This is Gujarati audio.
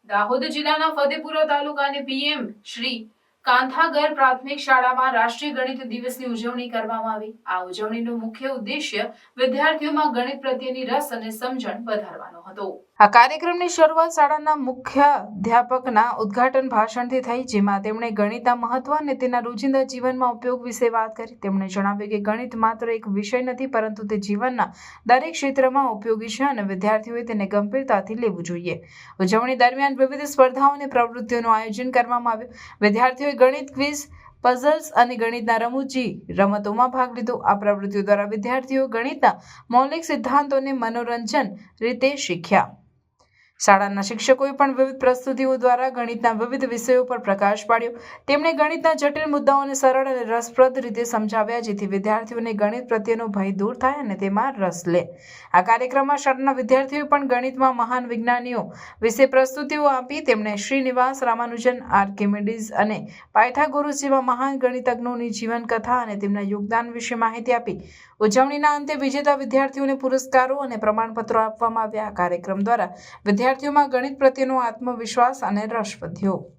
દાહોદ જિલ્લાના ફતેપુરા તાલુકાની પીએમ શ્રી કાંથાગર પ્રાથમિક શાળામાં રાષ્ટ્રીય ગણિત દિવસની ઉજવણી કરવામાં આવી। આ ઉજવણીનો મુખ્ય ઉદ્દેશ્ય વિદ્યાર્થીઓમાં ગણિત પ્રત્યેની રસ અને સમજણ વધારવાનો હતો। આ કાર્યક્રમની શરૂઆત શાળાના મુખ્ય અધ્યાપકના ઉદ્ઘાટન ભાષણથી થઈ, જેમાં તેમણે ગણિતના મહત્વ અને તેના રોજિંદા જીવનમાં ઉપયોગ વિશે વાત કરી। તેમણે જણાવ્યું કે ગણિત માત્ર એક વિષય નથી, પરંતુ તે જીવનના દરેક ક્ષેત્રમાં ઉપયોગી છે અને વિદ્યાર્થીઓએ તેને ગંભીરતાથી લેવું જોઈએ। ઉજવણી દરમિયાન વિવિધ સ્પર્ધાઓ અને પ્રવૃત્તિઓનું આયોજન કરવામાં આવ્યું। વિદ્યાર્થીઓએ ગણિત ક્વિઝ, પઝલ્સ અને ગણિતના રમૂજી રમતોમાં ભાગ લીધો। આ પ્રવૃત્તિઓ દ્વારા વિદ્યાર્થીઓ ગણિતના મૌલિક સિદ્ધાંતોને મનોરંજન રીતે શીખ્યા। શાળાના શિક્ષકોએ પણ વિવિધ પ્રસ્તુતિઓ દ્વારા ગણિતના વિવિધ વિષયો પર પ્રકાશ પાડ્યો। તેમણે ગણિતના જટિલ મુદ્દાઓને સરળ અને રસપ્રદ રીતે સમજાવ્યા, જેથી વિદ્યાર્થીઓને ગણિત પ્રત્યેનો ભય દૂર થાય અને તેમાં રસ લે। આ કાર્યક્રમમાં શાળાના વિદ્યાર્થીઓએ પણ ગણિતમાં મહાન વિજ્ઞાનીઓ વિશે પ્રસ્તુતિઓ આપી। તેમણે શ્રીનિવાસ રામાનુજન, આર્કિમિડીઝ અને પાયથાગોરસ જેવા મહાન ગણિતજ્ઞોની જીવનકથા અને તેમના યોગદાન વિશે માહિતી આપી। ઉજવણીના અંતે વિજેતા વિદ્યાર્થીઓને પુરસ્કારો અને પ્રમાણપત્રો આપવામાં આવ્યા। આ કાર્યક્રમ દ્વારા વિદ્યાર્થીઓમાં ગણિત પ્રત્યેનો આત્મવિશ્વાસ અને રસ વધ્યો।